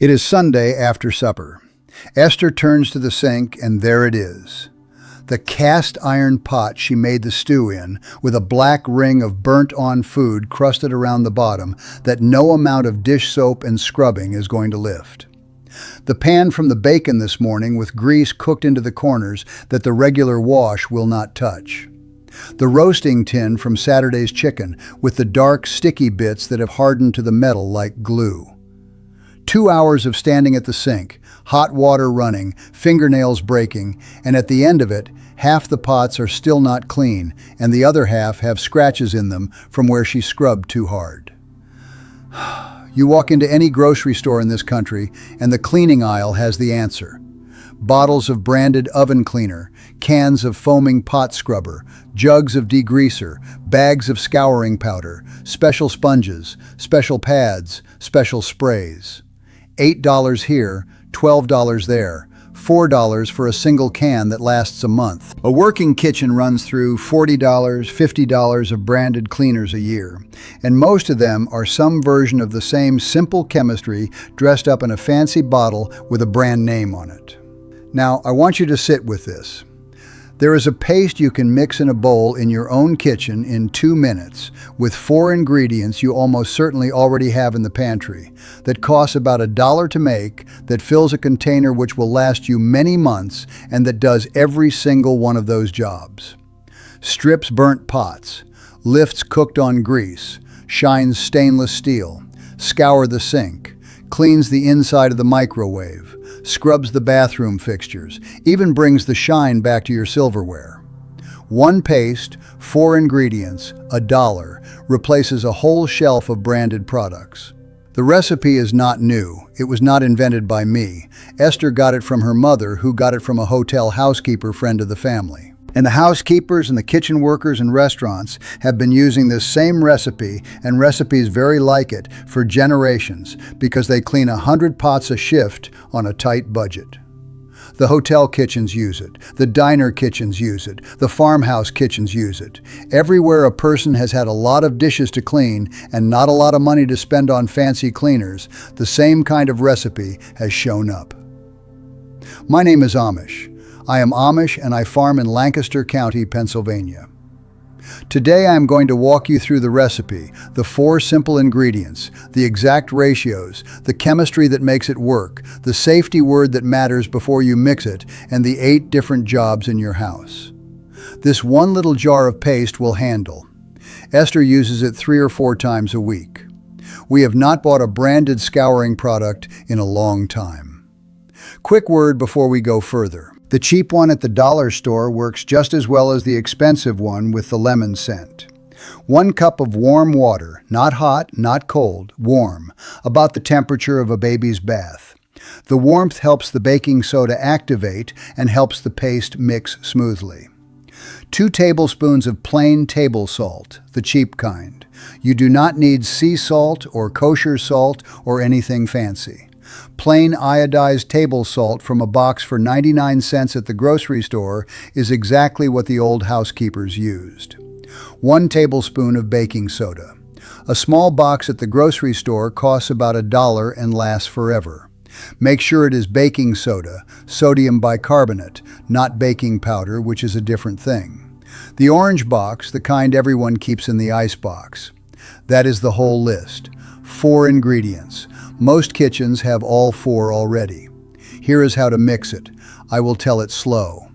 It is Sunday after supper. Esther turns to the sink, and there it is. The cast iron pot she made the stew in, with a black ring of burnt-on food crusted around the bottom that no amount of dish soap and scrubbing is going to lift. The pan from the bacon this morning with grease cooked into the corners that the regular wash will not touch. The roasting tin from Saturday's chicken with the dark, sticky bits that have hardened to the metal like glue. 2 hours of standing at the sink, hot water running, fingernails breaking, and at the end of it, half the pots are still not clean, and the other half have scratches in them from where she scrubbed too hard. You walk into any grocery store in this country, and the cleaning aisle has the answer. Bottles of branded oven cleaner, cans of foaming pot scrubber, jugs of degreaser, bags of scouring powder, special sponges, special pads, special sprays. $8 here, $12 there, $4 for a single can that lasts a month. A working kitchen runs through $40, $50 of branded cleaners a year, and most of them are some version of the same simple chemistry dressed up in a fancy bottle with a brand name on it. Now, I want you to sit with this. There is a paste you can mix in a bowl in your own kitchen in 2 minutes with 4 ingredients you almost certainly already have in the pantry that costs about $1 to make, that fills a container which will last you many months, and that does every single one of those jobs. Strips burnt pots, lifts cooked on grease, shines stainless steel, scour the sink, cleans the inside of the microwave, scrubs the bathroom fixtures, even brings the shine back to your silverware. One paste, 4 ingredients, $1, replaces a whole shelf of branded products. The recipe is not new. It was not invented by me. Esther got it from her mother, who got it from a hotel housekeeper friend of the family. And the housekeepers and the kitchen workers in restaurants have been using this same recipe and recipes very like it for generations because they clean 100 pots a shift on a tight budget. The hotel kitchens use it, the diner kitchens use it, the farmhouse kitchens use it. Everywhere a person has had a lot of dishes to clean and not a lot of money to spend on fancy cleaners, the same kind of recipe has shown up. My name is Amish. I am Amish and I farm in Lancaster County, Pennsylvania. Today I am going to walk you through the recipe, the 4 simple ingredients, the exact ratios, the chemistry that makes it work, the safety word that matters before you mix it, and the 8 different jobs in your house. This one little jar of paste will handle. Esther uses it 3 or 4 times a week. We have not bought a branded scouring product in a long time. Quick word before we go further. The cheap one at the dollar store works just as well as the expensive one with the lemon scent. 1 cup of warm water, not hot, not cold, warm, about the temperature of a baby's bath. The warmth helps the baking soda activate and helps the paste mix smoothly. 2 tablespoons of plain table salt, the cheap kind. You do not need sea salt or kosher salt or anything fancy. Plain iodized table salt from a box for 99 cents at the grocery store is exactly what the old housekeepers used. 1 tablespoon of baking soda. A small box at the grocery store costs about $1 and lasts forever. Make sure it is baking soda, sodium bicarbonate, not baking powder, which is a different thing. The orange box, the kind everyone keeps in the ice box. That is the whole list. 4 ingredients. Most kitchens have all 4 already. Here is how to mix it. I will tell it slow.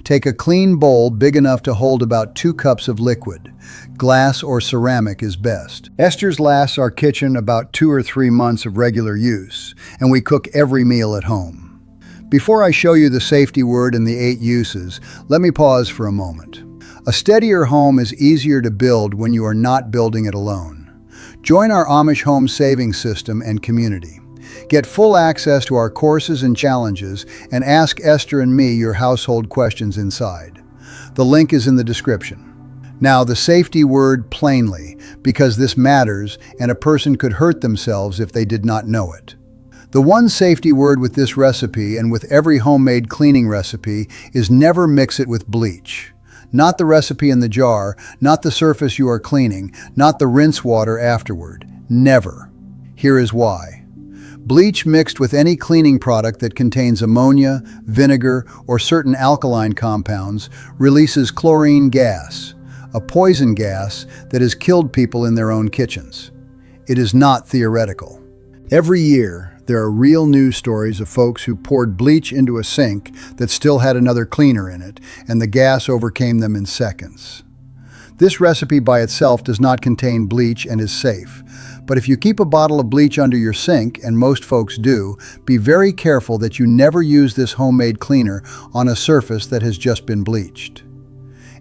Take a clean bowl big enough to hold about 2 cups of liquid. Glass or ceramic is best. Esther's lasts our kitchen about 2 or 3 months of regular use, and we cook every meal at home. Before I show you the safety word and the 8 uses, let me pause for a moment. A steadier home is easier to build when you are not building it alone. Join our Amish home savings system and community. Get full access to our courses and challenges, and ask Esther and me your household questions inside. The link is in the description. Now, the safety word plainly, because this matters and a person could hurt themselves if they did not know it. The one safety word with this recipe and with every homemade cleaning recipe is never mix it with bleach. Not the recipe in the jar, not the surface you are cleaning, not the rinse water afterward. Never. Here is why. Bleach mixed with any cleaning product that contains ammonia, vinegar, or certain alkaline compounds releases chlorine gas, a poison gas that has killed people in their own kitchens. It is not theoretical. Every year, there are real news stories of folks who poured bleach into a sink that still had another cleaner in it, and the gas overcame them in seconds. This recipe by itself does not contain bleach and is safe. But if you keep a bottle of bleach under your sink, and most folks do, be very careful that you never use this homemade cleaner on a surface that has just been bleached.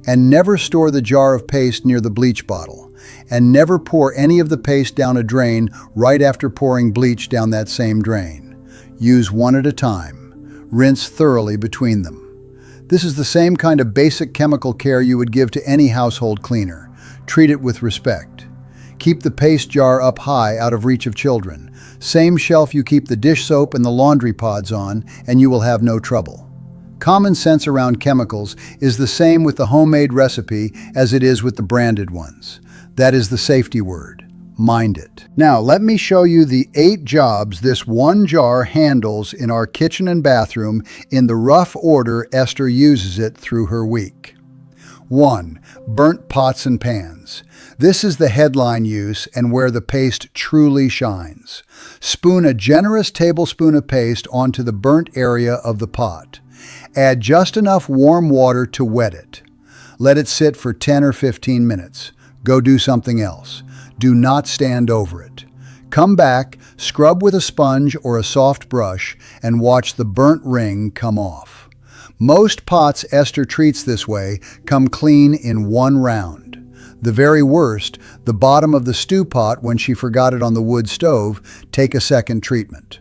And never store the jar of paste near the bleach bottle. And never pour any of the paste down a drain right after pouring bleach down that same drain. Use one at a time. Rinse thoroughly between them. This is the same kind of basic chemical care you would give to any household cleaner. Treat it with respect. Keep the paste jar up high out of reach of children. Same shelf you keep the dish soap and the laundry pods on, and you will have no trouble. Common sense around chemicals is the same with the homemade recipe as it is with the branded ones. That is the safety word. Mind it. Now, let me show you the 8 jobs this one jar handles in our kitchen and bathroom in the rough order Esther uses it through her week. 1. Burnt pots and pans. This is the headline use and where the paste truly shines. Spoon a generous tablespoon of paste onto the burnt area of the pot. Add just enough warm water to wet it. Let it sit for 10 or 15 minutes. Go do something else. Do not stand over it. Come back, scrub with a sponge or a soft brush, and watch the burnt ring come off. Most pots Esther treats this way come clean in one round. The very worst, the bottom of the stew pot when she forgot it on the wood stove, take a second treatment.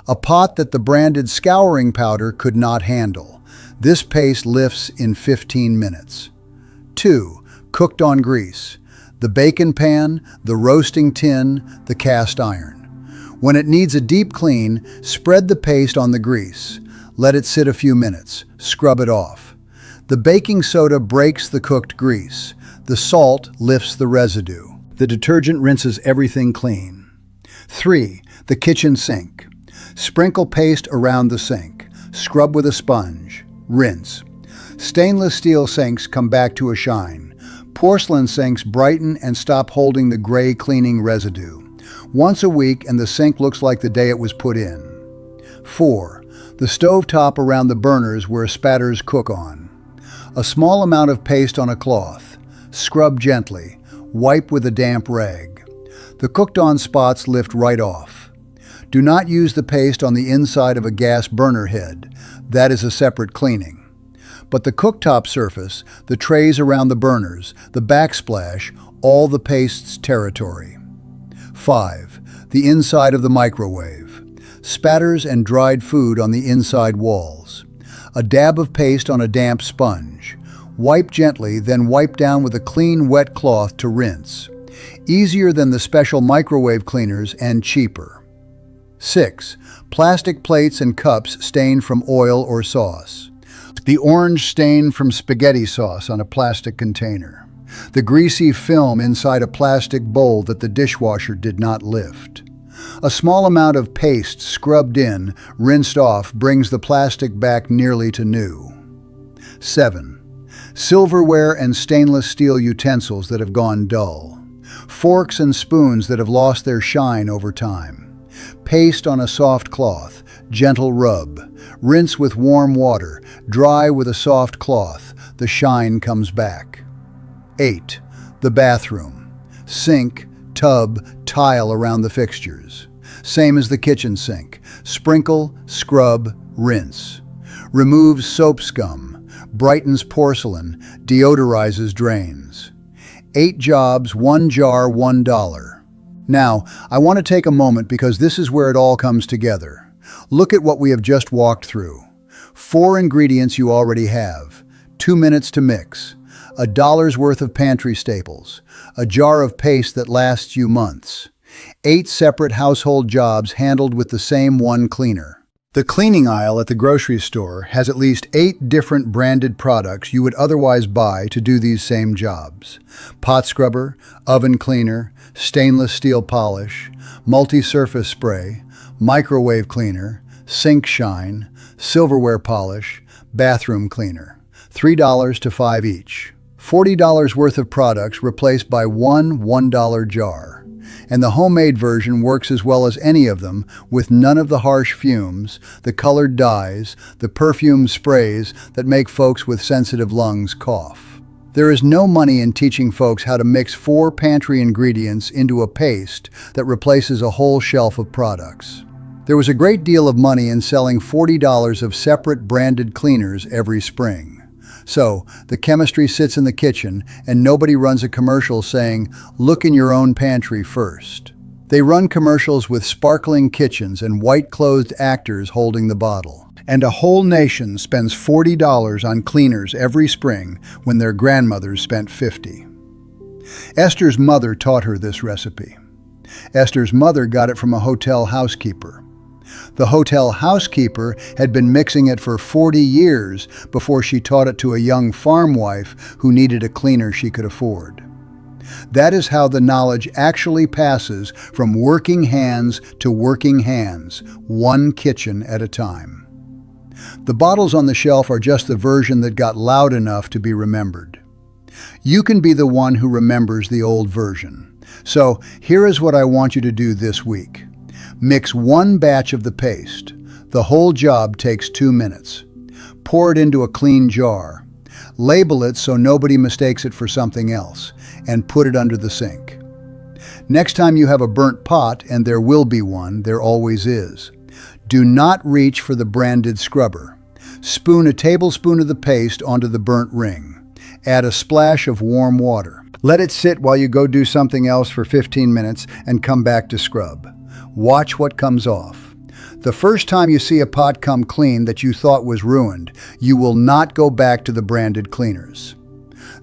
A pot that the branded scouring powder could not handle. This paste lifts in 15 minutes. 2. Cooked on grease. The bacon pan, the roasting tin, the cast iron. When it needs a deep clean, spread the paste on the grease. Let it sit a few minutes. Scrub it off. The baking soda breaks the cooked grease. The salt lifts the residue. The detergent rinses everything clean. 3. The kitchen sink. Sprinkle paste around the sink. Scrub with a sponge. Rinse. Stainless steel sinks come back to a shine. Porcelain sinks brighten and stop holding the gray cleaning residue. Once a week and the sink looks like the day it was put in. 4. The stovetop around the burners where spatters cook on. A small amount of paste on a cloth. Scrub gently. Wipe with a damp rag. The cooked-on spots lift right off. Do not use the paste on the inside of a gas burner head. That is a separate cleaning. But the cooktop surface, the trays around the burners, the backsplash, all the paste's territory. 5. The inside of the microwave. Spatters and dried food on the inside walls. A dab of paste on a damp sponge. Wipe gently, then wipe down with a clean, wet cloth to rinse. Easier than the special microwave cleaners and cheaper. 6. Plastic plates and cups stained from oil or sauce. The orange stain from spaghetti sauce on a plastic container. The greasy film inside a plastic bowl that the dishwasher did not lift. A small amount of paste scrubbed in, rinsed off, brings the plastic back nearly to new. 7. Silverware and stainless steel utensils that have gone dull. Forks and spoons that have lost their shine over time. Paste on a soft cloth, gentle rub. Rinse with warm water, dry with a soft cloth. The shine comes back. 8. The bathroom. Sink, tub, tile around the fixtures. Same as the kitchen sink. Sprinkle, scrub, rinse. Removes soap scum. Brightens porcelain. Deodorizes drains. 8 jobs, 1 jar, $1. Now, I want to take a moment because this is where it all comes together. Look at what we have just walked through. 4 ingredients you already have. 2 minutes to mix. $1 worth of pantry staples. A jar of paste that lasts you months. 8 separate household jobs handled with the same one cleaner. The cleaning aisle at the grocery store has at least 8 different branded products you would otherwise buy to do these same jobs. Pot scrubber, oven cleaner, stainless steel polish, multi-surface spray, microwave cleaner, sink shine, silverware polish, bathroom cleaner. $3 to $5 each. $40 worth of products replaced by one $1 jar. And the homemade version works as well as any of them, with none of the harsh fumes, the colored dyes, the perfume sprays that make folks with sensitive lungs cough. There is no money in teaching folks how to mix 4 pantry ingredients into a paste that replaces a whole shelf of products. There was a great deal of money in selling $40 of separate branded cleaners every spring. So, the chemistry sits in the kitchen and nobody runs a commercial saying, "Look in your own pantry first." They run commercials with sparkling kitchens and white-clothed actors holding the bottle. And a whole nation spends $40 on cleaners every spring when their grandmothers spent $50. Esther's mother taught her this recipe. Esther's mother got it from a hotel housekeeper. The hotel housekeeper had been mixing it for 40 years before she taught it to a young farm wife who needed a cleaner she could afford. That is how the knowledge actually passes from working hands to working hands, one kitchen at a time. The bottles on the shelf are just the version that got loud enough to be remembered. You can be the one who remembers the old version. So here is what I want you to do this week. Mix 1 batch of the paste. The whole job takes 2 minutes. Pour it into a clean jar. Label it so nobody mistakes it for something else, and put it under the sink. Next time you have a burnt pot, and there will be one, there always is, do not reach for the branded scrubber. Spoon a tablespoon of the paste onto the burnt ring. Add a splash of warm water. Let it sit while you go do something else for 15 minutes and come back to scrub. Watch what comes off. The first time you see a pot come clean that you thought was ruined, you will not go back to the branded cleaners.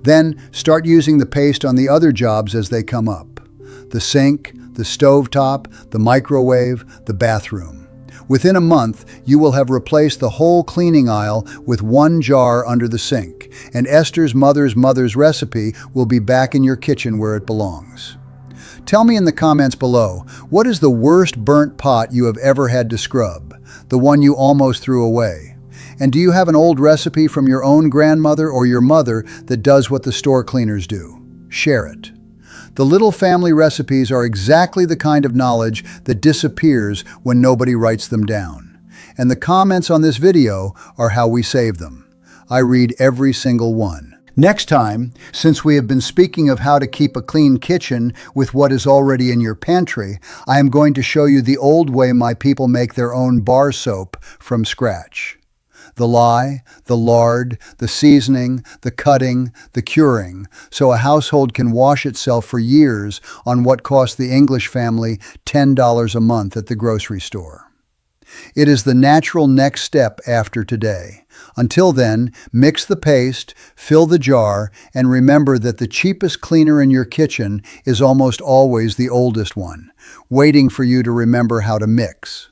Then start using the paste on the other jobs as they come up. The sink, the stovetop, the microwave, the bathroom. Within a month, you will have replaced the whole cleaning aisle with 1 jar under the sink, and Esther's mother's recipe will be back in your kitchen where it belongs. Tell me in the comments below, what is the worst burnt pot you have ever had to scrub? The one you almost threw away? And do you have an old recipe from your own grandmother or your mother that does what the store cleaners do? Share it. The little family recipes are exactly the kind of knowledge that disappears when nobody writes them down. And the comments on this video are how we save them. I read every single one. Next time, since we have been speaking of how to keep a clean kitchen with what is already in your pantry, I am going to show you the old way my people make their own bar soap from scratch. The lye, the lard, the seasoning, the cutting, the curing, so a household can wash itself for years on what cost the English family $10 a month at the grocery store. It is the natural next step after today. Until then, mix the paste, fill the jar, and remember that the cheapest cleaner in your kitchen is almost always the oldest one, waiting for you to remember how to mix.